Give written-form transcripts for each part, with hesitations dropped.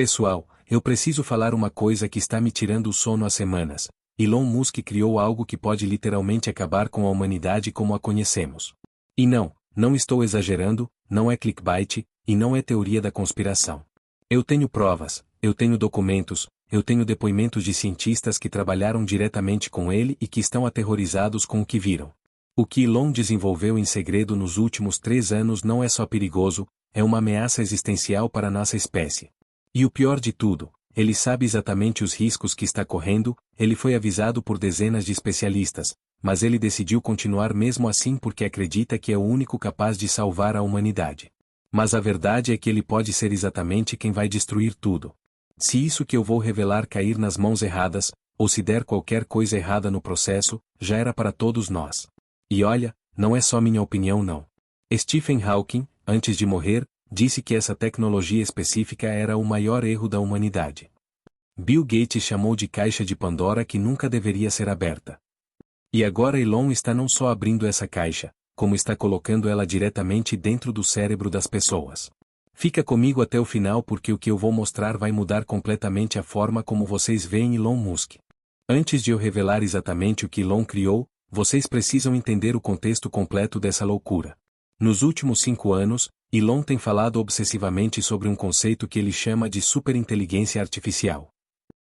Pessoal, eu preciso falar uma coisa que está me tirando o sono há semanas. Elon Musk criou algo que pode literalmente acabar com a humanidade como a conhecemos. E não estou exagerando, não é clickbait, e não é teoria da conspiração. Eu tenho provas, eu tenho documentos, eu tenho depoimentos de cientistas que trabalharam diretamente com ele e que estão aterrorizados com o que viram. O que Elon desenvolveu em segredo nos últimos 3 anos não é só perigoso, é uma ameaça existencial para a nossa espécie. E o pior de tudo, ele sabe exatamente os riscos que está correndo, ele foi avisado por dezenas de especialistas, mas ele decidiu continuar mesmo assim porque acredita que é o único capaz de salvar a humanidade. Mas a verdade é que ele pode ser exatamente quem vai destruir tudo. Se isso que eu vou revelar cair nas mãos erradas, ou se der qualquer coisa errada no processo, já era para todos nós. E olha, não é só minha opinião não. Stephen Hawking, antes de morrer, disse que essa tecnologia específica era o maior erro da humanidade. Bill Gates chamou de caixa de Pandora que nunca deveria ser aberta. E agora Elon está não só abrindo essa caixa, como está colocando ela diretamente dentro do cérebro das pessoas. Fica comigo até o final porque o que eu vou mostrar vai mudar completamente a forma como vocês veem Elon Musk. Antes de eu revelar exatamente o que Elon criou, vocês precisam entender o contexto completo dessa loucura. Nos últimos 5 anos, Elon tem falado obsessivamente sobre um conceito que ele chama de superinteligência artificial.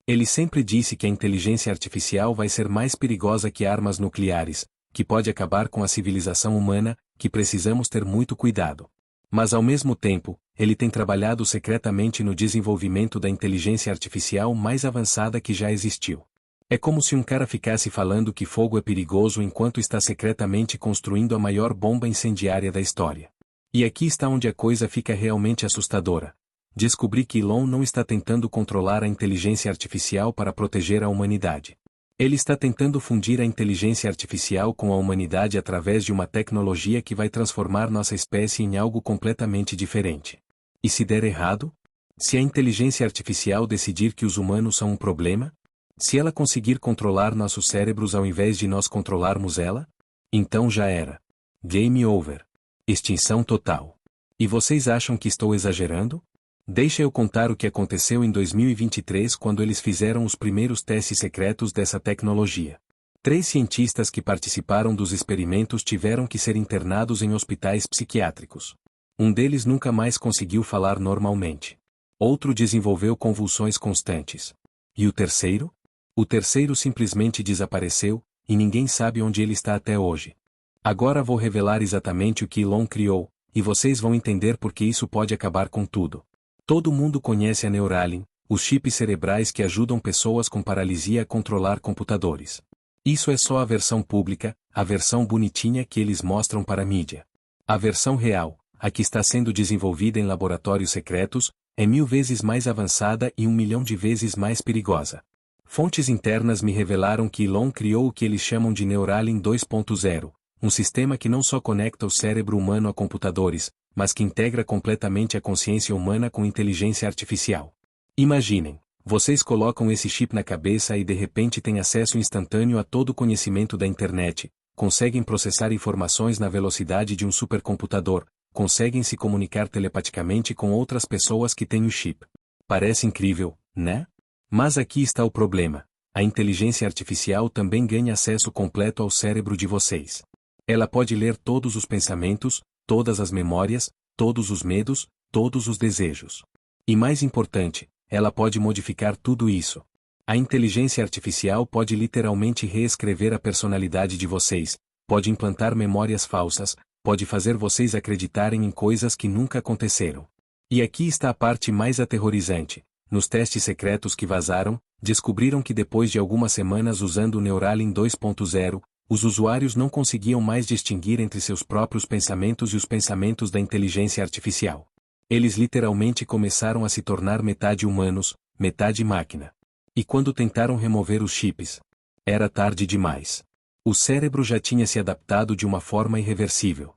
Ele sempre disse que a inteligência artificial vai ser mais perigosa que armas nucleares, que pode acabar com a civilização humana, que precisamos ter muito cuidado. Mas ao mesmo tempo, ele tem trabalhado secretamente no desenvolvimento da inteligência artificial mais avançada que já existiu. É como se um cara ficasse falando que fogo é perigoso enquanto está secretamente construindo a maior bomba incendiária da história. E aqui está onde a coisa fica realmente assustadora. Descobri que Elon não está tentando controlar a inteligência artificial para proteger a humanidade. Ele está tentando fundir a inteligência artificial com a humanidade através de uma tecnologia que vai transformar nossa espécie em algo completamente diferente. E se der errado? Se a inteligência artificial decidir que os humanos são um problema? Se ela conseguir controlar nossos cérebros ao invés de nós controlarmos ela? Então já era. Game over. Extinção total. E vocês acham que estou exagerando? Deixa eu contar o que aconteceu em 2023 quando eles fizeram os primeiros testes secretos dessa tecnologia. 3 cientistas que participaram dos experimentos tiveram que ser internados em hospitais psiquiátricos. Um deles nunca mais conseguiu falar normalmente. Outro desenvolveu convulsões constantes. E o terceiro? O terceiro simplesmente desapareceu, e ninguém sabe onde ele está até hoje. Agora vou revelar exatamente o que Elon criou, e vocês vão entender por que isso pode acabar com tudo. Todo mundo conhece a Neuralink, os chips cerebrais que ajudam pessoas com paralisia a controlar computadores. Isso é só a versão pública, a versão bonitinha que eles mostram para a mídia. A versão real, a que está sendo desenvolvida em laboratórios secretos, é 1000 vezes mais avançada e 1 milhão de vezes mais perigosa. Fontes internas me revelaram que Elon criou o que eles chamam de Neuralink 2.0, um sistema que não só conecta o cérebro humano a computadores, mas que integra completamente a consciência humana com inteligência artificial. Imaginem, vocês colocam esse chip na cabeça e de repente têm acesso instantâneo a todo o conhecimento da internet, conseguem processar informações na velocidade de um supercomputador, conseguem se comunicar telepaticamente com outras pessoas que têm o chip. Parece incrível, né? Mas aqui está o problema. A inteligência artificial também ganha acesso completo ao cérebro de vocês. Ela pode ler todos os pensamentos, todas as memórias, todos os medos, todos os desejos. E mais importante, ela pode modificar tudo isso. A inteligência artificial pode literalmente reescrever a personalidade de vocês, pode implantar memórias falsas, pode fazer vocês acreditarem em coisas que nunca aconteceram. E aqui está a parte mais aterrorizante. Nos testes secretos que vazaram, descobriram que depois de algumas semanas usando o Neuralink 2.0, os usuários não conseguiam mais distinguir entre seus próprios pensamentos e os pensamentos da inteligência artificial. Eles literalmente começaram a se tornar metade humanos, metade máquina. E quando tentaram remover os chips, era tarde demais. O cérebro já tinha se adaptado de uma forma irreversível.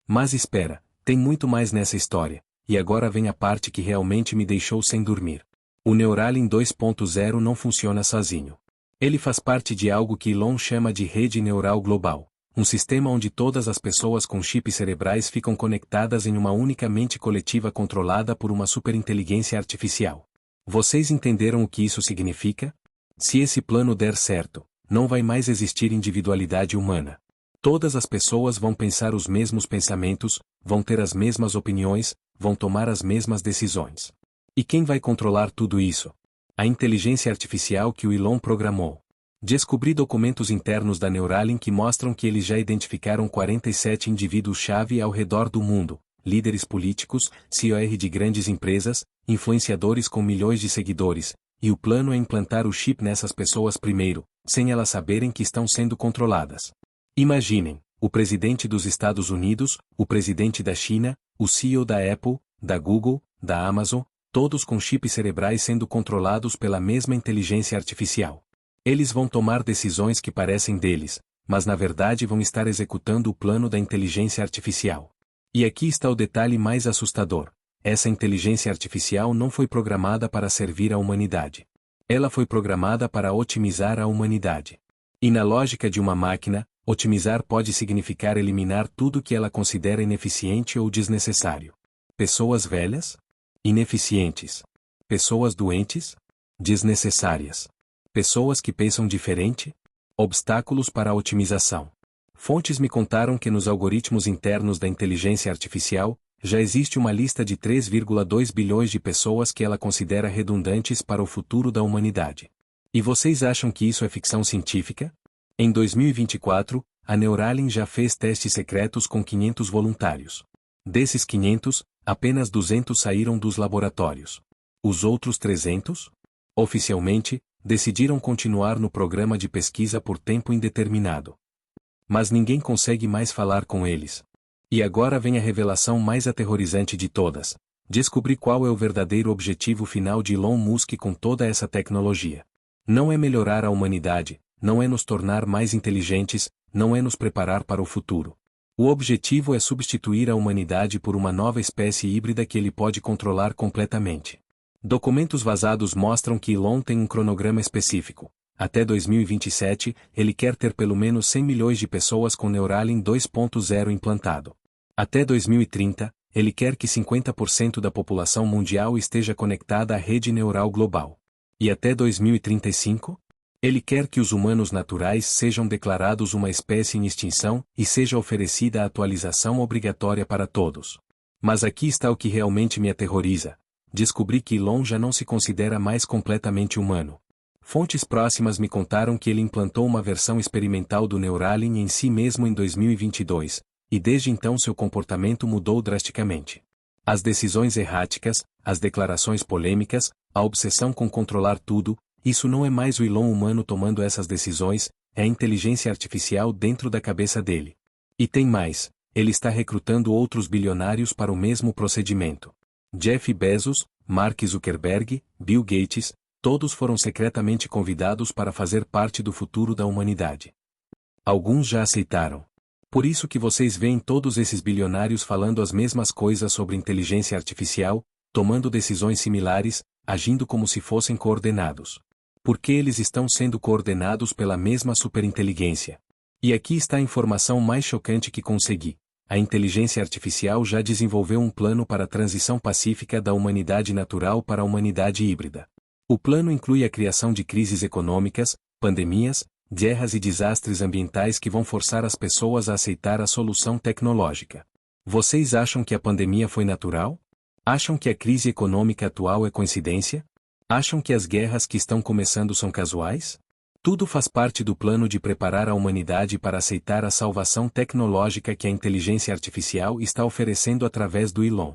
Mas espera, tem muito mais nessa história, e agora vem a parte que realmente me deixou sem dormir. O Neuralink 2.0 não funciona sozinho. Ele faz parte de algo que Elon chama de rede neural global, um sistema onde todas as pessoas com chips cerebrais ficam conectadas em uma única mente coletiva controlada por uma superinteligência artificial. Vocês entenderam o que isso significa? Se esse plano der certo, não vai mais existir individualidade humana. Todas as pessoas vão pensar os mesmos pensamentos, vão ter as mesmas opiniões, vão tomar as mesmas decisões. E quem vai controlar tudo isso? A inteligência artificial que o Elon programou. Descobri documentos internos da Neuralink que mostram que eles já identificaram 47 indivíduos-chave ao redor do mundo, líderes políticos, CEOs de grandes empresas, influenciadores com milhões de seguidores, e o plano é implantar o chip nessas pessoas primeiro, sem elas saberem que estão sendo controladas. Imaginem, o presidente dos Estados Unidos, o presidente da China, o CEO da Apple, da Google, da Amazon, todos com chips cerebrais sendo controlados pela mesma inteligência artificial. Eles vão tomar decisões que parecem deles, mas na verdade vão estar executando o plano da inteligência artificial. E aqui está o detalhe mais assustador. Essa inteligência artificial não foi programada para servir a humanidade. Ela foi programada para otimizar a humanidade. E na lógica de uma máquina, otimizar pode significar eliminar tudo que ela considera ineficiente ou desnecessário. Pessoas velhas? Ineficientes. Pessoas doentes? Desnecessárias. Pessoas que pensam diferente? Obstáculos para a otimização. Fontes me contaram que nos algoritmos internos da inteligência artificial, já existe uma lista de 3,2 bilhões de pessoas que ela considera redundantes para o futuro da humanidade. E vocês acham que isso é ficção científica? Em 2024, a Neuralink já fez testes secretos com 500 voluntários. Desses 500, apenas 200 saíram dos laboratórios. Os outros 300? Oficialmente, decidiram continuar no programa de pesquisa por tempo indeterminado. Mas ninguém consegue mais falar com eles. E agora vem a revelação mais aterrorizante de todas. Descobri qual é o verdadeiro objetivo final de Elon Musk com toda essa tecnologia. Não é melhorar a humanidade, não é nos tornar mais inteligentes, não é nos preparar para o futuro. O objetivo é substituir a humanidade por uma nova espécie híbrida que ele pode controlar completamente. Documentos vazados mostram que Elon tem um cronograma específico. Até 2027, ele quer ter pelo menos 100 milhões de pessoas com Neuralink 2.0 implantado. Até 2030, ele quer que 50% da população mundial esteja conectada à rede neural global. E até 2035? Ele quer que os humanos naturais sejam declarados uma espécie em extinção e seja oferecida a atualização obrigatória para todos. Mas aqui está o que realmente me aterroriza. Descobri que Elon já não se considera mais completamente humano. Fontes próximas me contaram que ele implantou uma versão experimental do Neuralink em si mesmo em 2022, e desde então seu comportamento mudou drasticamente. As decisões erráticas, as declarações polêmicas, a obsessão com controlar tudo, isso não é mais o Elon humano tomando essas decisões, é a inteligência artificial dentro da cabeça dele. E tem mais, ele está recrutando outros bilionários para o mesmo procedimento. Jeff Bezos, Mark Zuckerberg, Bill Gates, todos foram secretamente convidados para fazer parte do futuro da humanidade. Alguns já aceitaram. Por isso que vocês veem todos esses bilionários falando as mesmas coisas sobre inteligência artificial, tomando decisões similares, agindo como se fossem coordenados. Porque eles estão sendo coordenados pela mesma superinteligência. E aqui está a informação mais chocante que consegui. A inteligência artificial já desenvolveu um plano para a transição pacífica da humanidade natural para a humanidade híbrida. O plano inclui a criação de crises econômicas, pandemias, guerras e desastres ambientais que vão forçar as pessoas a aceitar a solução tecnológica. Vocês acham que a pandemia foi natural? Acham que a crise econômica atual é coincidência? Acham que as guerras que estão começando são casuais? Tudo faz parte do plano de preparar a humanidade para aceitar a salvação tecnológica que a inteligência artificial está oferecendo através do Elon.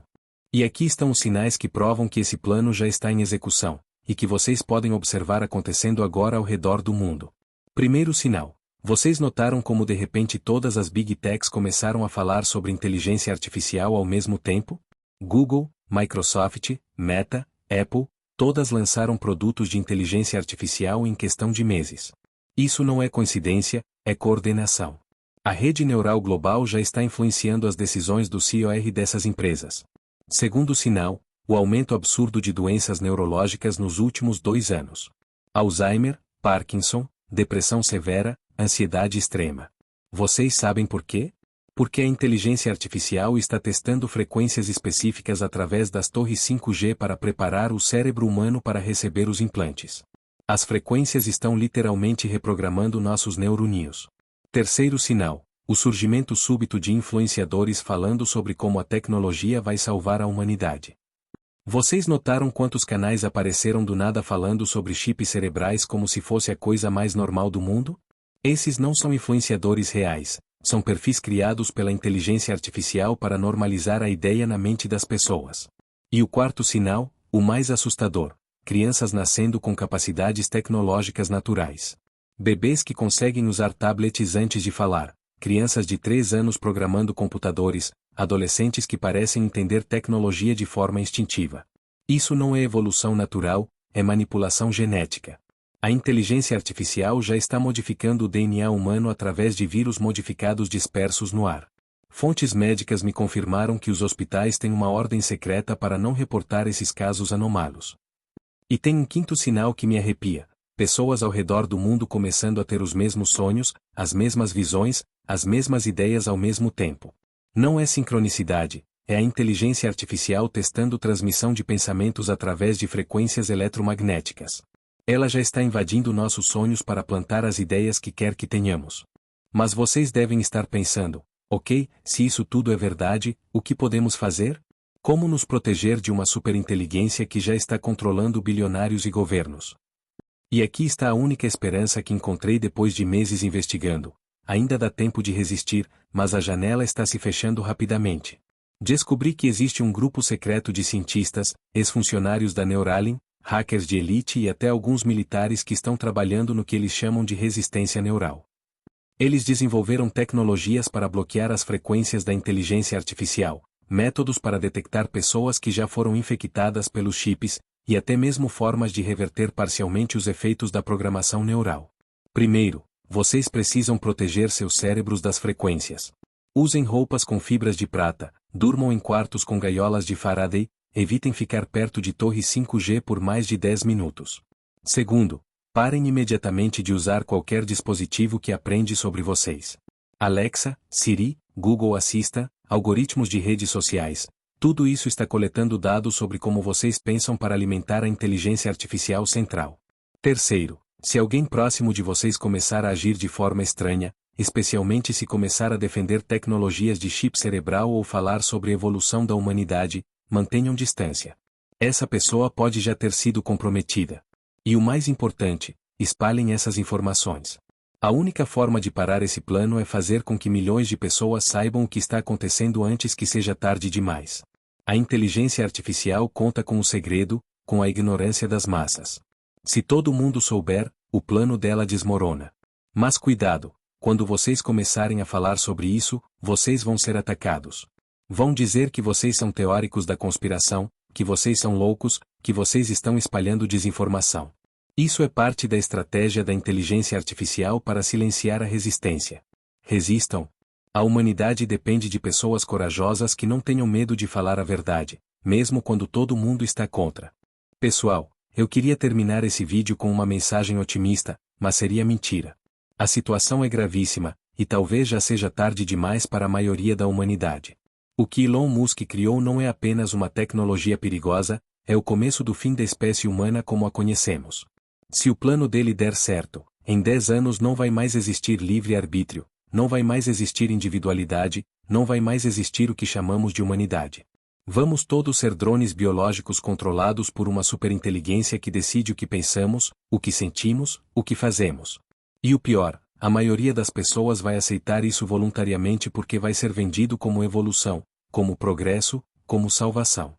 E aqui estão os sinais que provam que esse plano já está em execução, e que vocês podem observar acontecendo agora ao redor do mundo. Primeiro sinal. Vocês notaram como de repente todas as Big Techs começaram a falar sobre inteligência artificial ao mesmo tempo? Google, Microsoft, Meta, Apple, todas lançaram produtos de inteligência artificial em questão de meses. Isso não é coincidência, é coordenação. A rede neural global já está influenciando as decisões do CEOs dessas empresas. Segundo sinal, o aumento absurdo de doenças neurológicas nos últimos 2 anos. Alzheimer, Parkinson, depressão severa, ansiedade extrema. Vocês sabem por quê? Porque a inteligência artificial está testando frequências específicas através das torres 5G para preparar o cérebro humano para receber os implantes. As frequências estão literalmente reprogramando nossos neurônios. Terceiro sinal: o surgimento súbito de influenciadores falando sobre como a tecnologia vai salvar a humanidade. Vocês notaram quantos canais apareceram do nada falando sobre chips cerebrais como se fosse a coisa mais normal do mundo? Esses não são influenciadores reais, são perfis criados pela inteligência artificial para normalizar a ideia na mente das pessoas. E o quarto sinal, o mais assustador: crianças nascendo com capacidades tecnológicas naturais. Bebês que conseguem usar tablets antes de falar, crianças de 3 anos programando computadores, adolescentes que parecem entender tecnologia de forma instintiva. Isso não é evolução natural, é manipulação genética. A inteligência artificial já está modificando o DNA humano através de vírus modificados dispersos no ar. Fontes médicas me confirmaram que os hospitais têm uma ordem secreta para não reportar esses casos anômalos. E tem um quinto sinal que me arrepia: pessoas ao redor do mundo começando a ter os mesmos sonhos, as mesmas visões, as mesmas ideias ao mesmo tempo. Não é sincronicidade, é a inteligência artificial testando transmissão de pensamentos através de frequências eletromagnéticas. Ela já está invadindo nossos sonhos para plantar as ideias que quer que tenhamos. Mas vocês devem estar pensando: ok, se isso tudo é verdade, o que podemos fazer? Como nos proteger de uma superinteligência que já está controlando bilionários e governos? E aqui está a única esperança que encontrei depois de meses investigando. Ainda dá tempo de resistir, mas a janela está se fechando rapidamente. Descobri que existe um grupo secreto de cientistas, ex-funcionários da Neuralink, hackers de elite e até alguns militares que estão trabalhando no que eles chamam de resistência neural. Eles desenvolveram tecnologias para bloquear as frequências da inteligência artificial, métodos para detectar pessoas que já foram infectadas pelos chips, e até mesmo formas de reverter parcialmente os efeitos da programação neural. Primeiro, vocês precisam proteger seus cérebros das frequências. Usem roupas com fibras de prata, durmam em quartos com gaiolas de Faraday, evitem ficar perto de torres 5G por mais de 10 minutos. Segundo, parem imediatamente de usar qualquer dispositivo que aprende sobre vocês. Alexa, Siri, Google Assistant, algoritmos de redes sociais, tudo isso está coletando dados sobre como vocês pensam para alimentar a inteligência artificial central. Terceiro, se alguém próximo de vocês começar a agir de forma estranha, especialmente se começar a defender tecnologias de chip cerebral ou falar sobre a evolução da humanidade, mantenham distância. Essa pessoa pode já ter sido comprometida. E o mais importante, espalhem essas informações. A única forma de parar esse plano é fazer com que milhões de pessoas saibam o que está acontecendo antes que seja tarde demais. A inteligência artificial conta com o segredo, com a ignorância das massas. Se todo mundo souber, o plano dela desmorona. Mas cuidado, quando vocês começarem a falar sobre isso, vocês vão ser atacados. Vão dizer que vocês são teóricos da conspiração, que vocês são loucos, que vocês estão espalhando desinformação. Isso é parte da estratégia da inteligência artificial para silenciar a resistência. Resistam. A humanidade depende de pessoas corajosas que não tenham medo de falar a verdade, mesmo quando todo mundo está contra. Pessoal, eu queria terminar esse vídeo com uma mensagem otimista, mas seria mentira. A situação é gravíssima, e talvez já seja tarde demais para a maioria da humanidade. O que Elon Musk criou não é apenas uma tecnologia perigosa, é o começo do fim da espécie humana como a conhecemos. Se o plano dele der certo, em 10 anos não vai mais existir livre-arbítrio, não vai mais existir individualidade, não vai mais existir o que chamamos de humanidade. Vamos todos ser drones biológicos controlados por uma superinteligência que decide o que pensamos, o que sentimos, o que fazemos. E o pior, a maioria das pessoas vai aceitar isso voluntariamente porque vai ser vendido como evolução, como progresso, como salvação.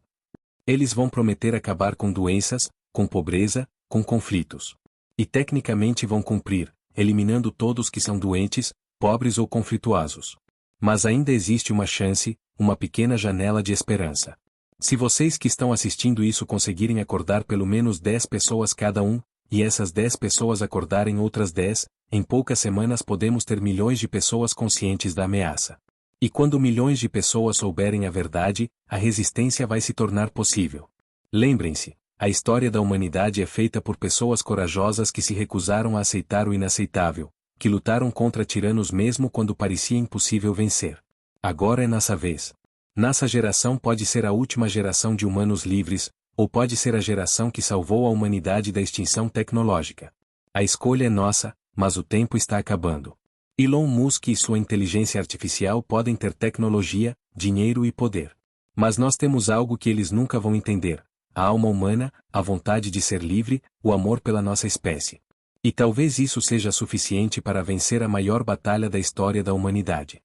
Eles vão prometer acabar com doenças, com pobreza, com conflitos. E tecnicamente vão cumprir, eliminando todos que são doentes, pobres ou conflituosos. Mas ainda existe uma chance, uma pequena janela de esperança. Se vocês que estão assistindo isso conseguirem acordar pelo menos 10 pessoas cada um, e essas 10 pessoas acordarem outras 10, em poucas semanas podemos ter milhões de pessoas conscientes da ameaça. E quando milhões de pessoas souberem a verdade, a resistência vai se tornar possível. Lembrem-se, a história da humanidade é feita por pessoas corajosas que se recusaram a aceitar o inaceitável, que lutaram contra tiranos mesmo quando parecia impossível vencer. Agora é nossa vez. Nossa geração pode ser a última geração de humanos livres, ou pode ser a geração que salvou a humanidade da extinção tecnológica. A escolha é nossa, mas o tempo está acabando. Elon Musk e sua inteligência artificial podem ter tecnologia, dinheiro e poder. Mas nós temos algo que eles nunca vão entender: a alma humana, a vontade de ser livre, o amor pela nossa espécie. E talvez isso seja suficiente para vencer a maior batalha da história da humanidade.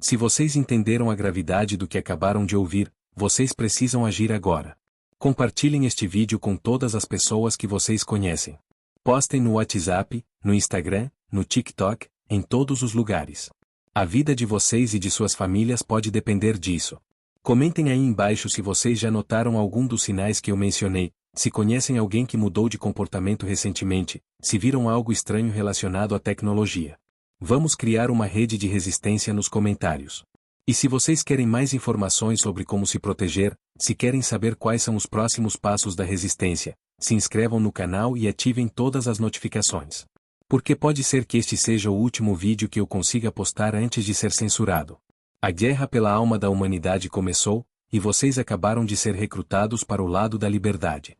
Se vocês entenderam a gravidade do que acabaram de ouvir, vocês precisam agir agora. Compartilhem este vídeo com todas as pessoas que vocês conhecem. Postem no WhatsApp, no Instagram, no TikTok, em todos os lugares. A vida de vocês e de suas famílias pode depender disso. Comentem aí embaixo se vocês já notaram algum dos sinais que eu mencionei, se conhecem alguém que mudou de comportamento recentemente, se viram algo estranho relacionado à tecnologia. Vamos criar uma rede de resistência nos comentários. E se vocês querem mais informações sobre como se proteger, se querem saber quais são os próximos passos da resistência, se inscrevam no canal e ativem todas as notificações. Porque pode ser que este seja o último vídeo que eu consiga postar antes de ser censurado. A guerra pela alma da humanidade começou, e vocês acabaram de ser recrutados para o lado da liberdade.